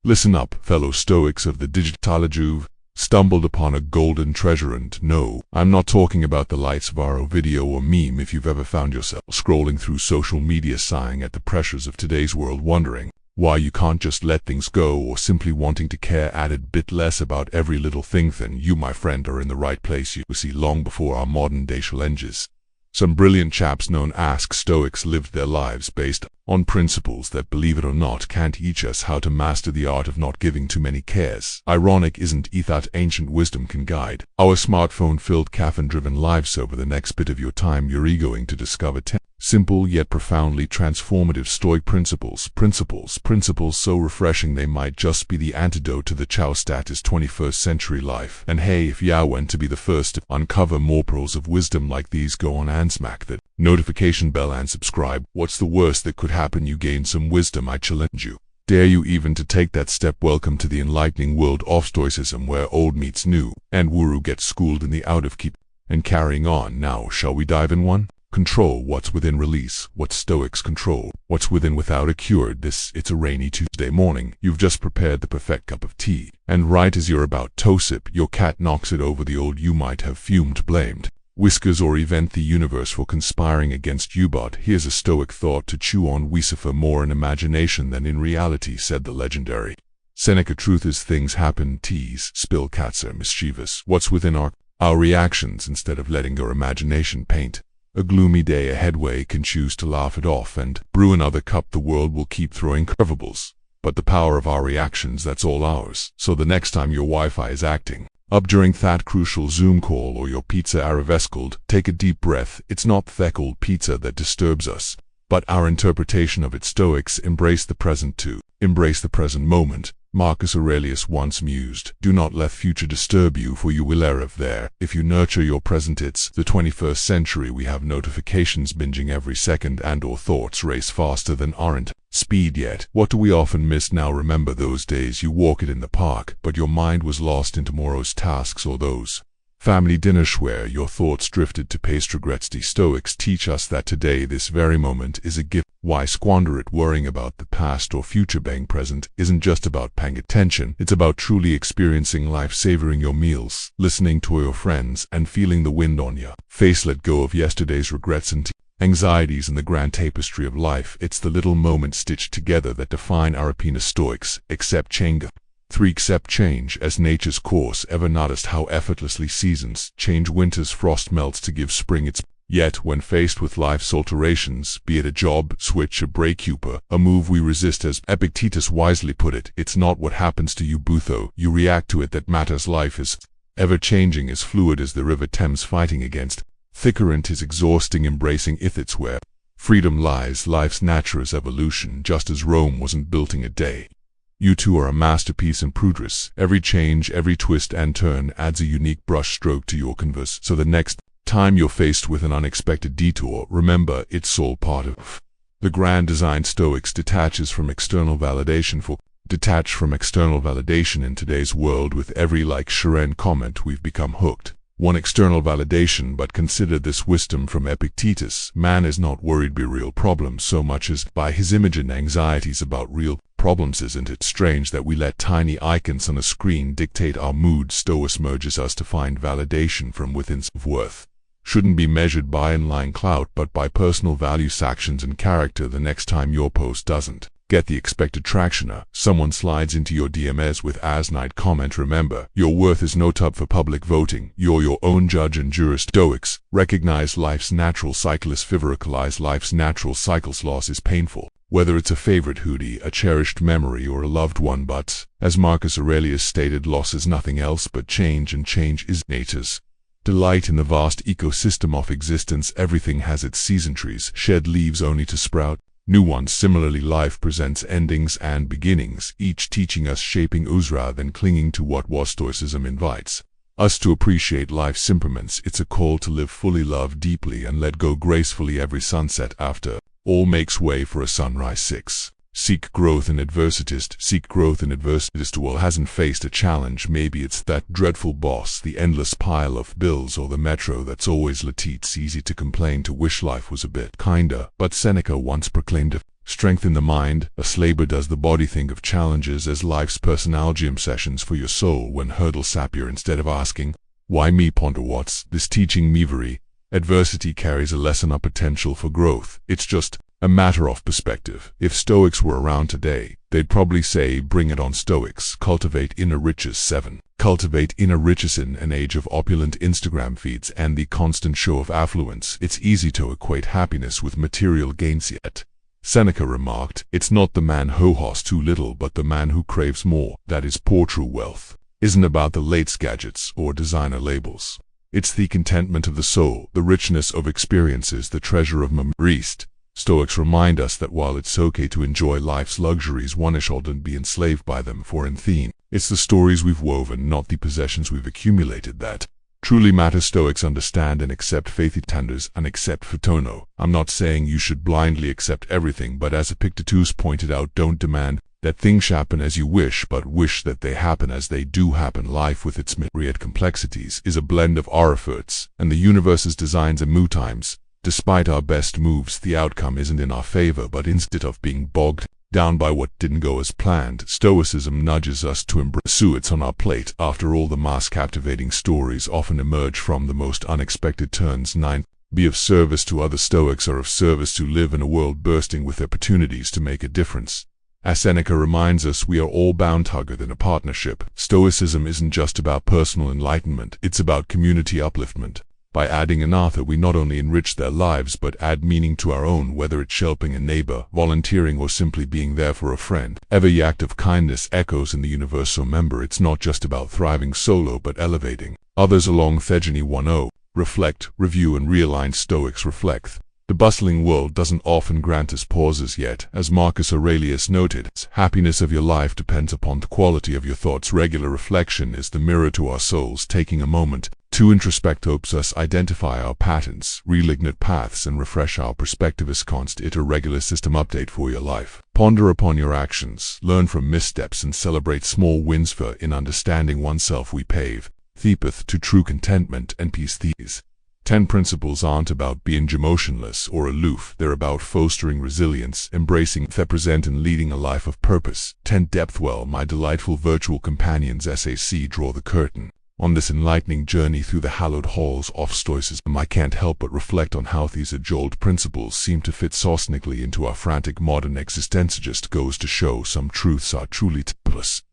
Listen up, fellow Stoics of the Detachs. You've stumbled upon a golden treasure, and no, I'm not talking about the lights viral video or meme. If you've ever found yourself scrolling through social media sighing at the pressures of today's world, wondering why you can't just let things go, or simply wanting to care a bit less about every little thing, then you, my friend, are in the right place. You see, long before our modern day challenges, some brilliant chaps known as Stoics lived their lives based on principles that, believe it or not, can teach us how to master the art of not giving too many cares. Ironic, isn't it, that ancient wisdom can guide our smartphone-filled, caffeine-driven lives? Over the next bit of your time, you're going to discover 10 simple yet profoundly transformative Stoic principles so refreshing they might just be the antidote to the chow status 21st century life. And hey, if you want to be the first to uncover more pearls of wisdom like these, go on and smack that notification bell and subscribe. What's the worst that could happen? You gain some wisdom. I challenge you. Dare you even to take that step? Welcome to the enlightening world of Stoicism, where old meets new and Wuru gets schooled in the art of keep and carrying on. Now, shall we dive in? 1. Control what's within. Release what Stoics control what's within without a cure. It's a rainy Tuesday morning. You've just prepared the perfect cup of tea, and right as you're about to sip, your cat knocks it over. The old you might have fumed, blamed whiskers, or event the universe for conspiring against you. But here's a Stoic thought to chew on. We suffer more in imagination than in reality, said the legendary Seneca. Truth is, things happen. Tease spill, cats are mischievous. What's within our reactions. Instead of letting our imagination paint a gloomy day ahead, we can choose to laugh it off and brew another cup. The world will keep throwing curveballs, but the power of our reactions, that's all ours. So the next time your Wi-Fi is acting up during that crucial Zoom call, or your pizza arrivescalled, take a deep breath. It's not the cold pizza that disturbs us, but our interpretation of it. Stoics embrace the present too. Embrace the present moment. Marcus Aurelius once mused, do not let future disturb you, for you will arrive there if you nurture your present. It's the 21st century. We have notifications binging every second, and our thoughts race faster than aren't speed yet. What do we often miss now? Remember those days you walked in the park, but your mind was lost in tomorrow's tasks, or those family dinners where your thoughts drifted to past regrets. The Stoics teach us that today, this very moment, is a gift. Why squander it worrying about the past or future? Being present isn't just about paying attention, it's about truly experiencing life, savoring your meals, listening to your friends, and feeling the wind on your face. Let go of yesterday's regrets and anxieties in the grand tapestry of life. It's the little moments stitched together that define our happiness. Stoics accept change. 3. Accept change as nature's course. Ever noticed how effortlessly seasons change? Winter's frost melts to give spring its. Yet when faced with life's alterations, be it a job switch, a breakup, a move we resist, as Epictetus wisely put it, it's not what happens to you, Butho, you react to it, that matters. Life is ever-changing, as fluid as the river Thames, fighting against the current is exhausting. Embracing it's where freedom lies. Life's nature is evolution, just as Rome wasn't built in a day. You too are a masterpiece in progress. Every change, every twist and turn adds a unique brush stroke to your canvas. So the next time you're faced with an unexpected detour, remember, it's all part of the grand design. Stoics detaches from external validation. Detach from external validation. In today's world, with every like, share and comment, we've become hooked on external validation. But consider this wisdom from Epictetus: man is not worried by real problems so much as by his imagined anxieties about real problems. Isn't it strange that we let tiny icons on a screen dictate our mood? Stoics urges us to find validation from within. Worth shouldn't be measured by online clout, but by personal values, actions, and character. The next time your post doesn't get the expected traction, someone slides into your DMs with as night comment, remember, your worth is not up for public voting. You're your own judge and jury. Stoics recognize life's natural cycles. Vocalize life's natural cycles. Loss is painful, whether it's a favorite hoodie, a cherished memory, or a loved one. But, as Marcus Aurelius stated, loss is nothing else but change, and change is nature's delight. In the vast ecosystem of existence, everything has its season. Trees shed leaves only to sprout new ones. Similarly, life presents endings and beginnings, each teaching us, shaping us rather than clinging to what was. Stoicism invites us to appreciate life's impermanence. It's a call to live fully, love deeply, and let go gracefully. Every sunset, after all, makes way for a sunrise. 6. Seek growth in adversity. Seek growth in adversity. Who hasn't faced a challenge? Maybe it's that dreadful boss, the endless pile of bills, or the metro that's always late. It's easy to complain, to wish life was a bit kinder, but Seneca once proclaimed, if Strengthen the mind. A slaver does the body. Think of challenges as life's personal gym sessions for your soul. When hurdles sap you, instead of asking, why me, ponder what's this teaching me. Very adversity carries a lesson of potential for growth. It's just a matter of perspective. If Stoics were around today, they'd probably say, bring it on, Stoics. Cultivate inner riches. 7. Cultivate inner riches. In an age of opulent Instagram feeds and the constant show of affluence, it's easy to equate happiness with material gains. Yet Seneca remarked, it's not the man who has too little but the man who craves more that is poor. True wealth isn't about the latest gadgets or designer labels. It's the contentment of the soul, the richness of experiences, the treasure of memory. Stoics remind us that while it's okay to enjoy life's luxuries, one shouldn't be enslaved by them, for in theme, it's the stories we've woven, not the possessions we've accumulated, that truly matter. Stoics understand and accept faith tenders and accept photono. I'm not saying you should blindly accept everything, but as Epictetus pointed out, don't demand that things happen as you wish, but wish that they happen as they do happen. Life with its myriad complexities is a blend of our efforts and the universe's designs and mood times. Despite our best moves, the outcome isn't in our favor, but instead of being bogged down by what didn't go as planned, Stoicism nudges us to embrace what's on our plate. After all, the most captivating stories often emerge from the most unexpected turns. 9. Be of service to others. Stoics are of service to live in a world bursting with opportunities to make a difference. As Seneca reminds us, we are all bound together in a partnership. Stoicism isn't just about personal enlightenment, it's about community upliftment. By adding an author, we not only enrich their lives but add meaning to our own, whether it's helping a neighbor, volunteering, or simply being there for a friend. Every act of kindness echoes in the universe. So remember, it's not just about thriving solo but elevating others along. Thegeny 1.0. Reflect, review, and realign. Stoics Reflect. The bustling world doesn't often grant us pauses, yet, as Marcus Aurelius noted, happiness of your life depends upon the quality of your thoughts. Regular reflection is the mirror to our souls. Taking a moment to introspect helps us identify our patterns, relignite paths, and refresh our perspective. Is constant a regular system update for your life. Ponder upon your actions, learn from missteps, and celebrate small wins. For in understanding oneself we pave the path to true contentment and peace. These 10 principles aren't about being emotionless or aloof. They're about fostering resilience, embracing the present, and leading a life of purpose. 10 Depth. Well, my delightful virtual companions SAC draw the curtain on this enlightening journey through the hallowed halls of Stoicism. I can't help but reflect on how these age-old principles seem to fit so snugly into our frantic modern existence. It just goes to show some truths are truly timeless.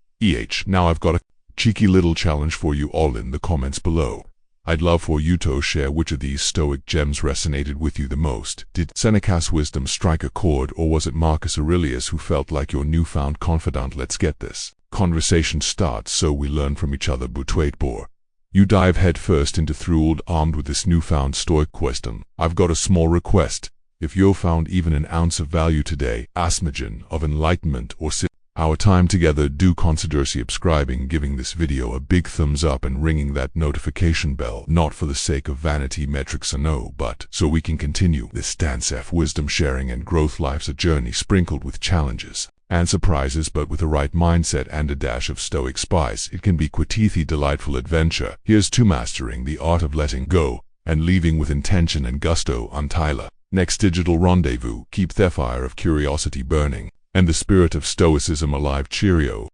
Now I've got a cheeky little challenge for you all in the comments below. I'd love for you to share which of these Stoic gems resonated with you the most. Did Seneca's wisdom strike a chord, or was it Marcus Aurelius who felt like your newfound confidant? Let's get this conversation started so we learn from each other. But wait, before you dive headfirst into Through armed with this newfound Stoic wisdom, I've got a small request. If you found even an ounce of value today, asthmagen of enlightenment, or our time together, do consider subscribing, giving this video a big thumbs up, and ringing that notification bell, not for the sake of vanity metrics or no, but so we can continue this dance of wisdom sharing and growth. Life's a journey sprinkled with challenges and surprises, but with the right mindset and a dash of Stoic spice, it can be quite a delightful adventure. Here's to mastering the art of letting go and leaving with intention and gusto. Until next digital rendezvous, keep the fire of curiosity burning and the spirit of Stoicism alive. Cheerio.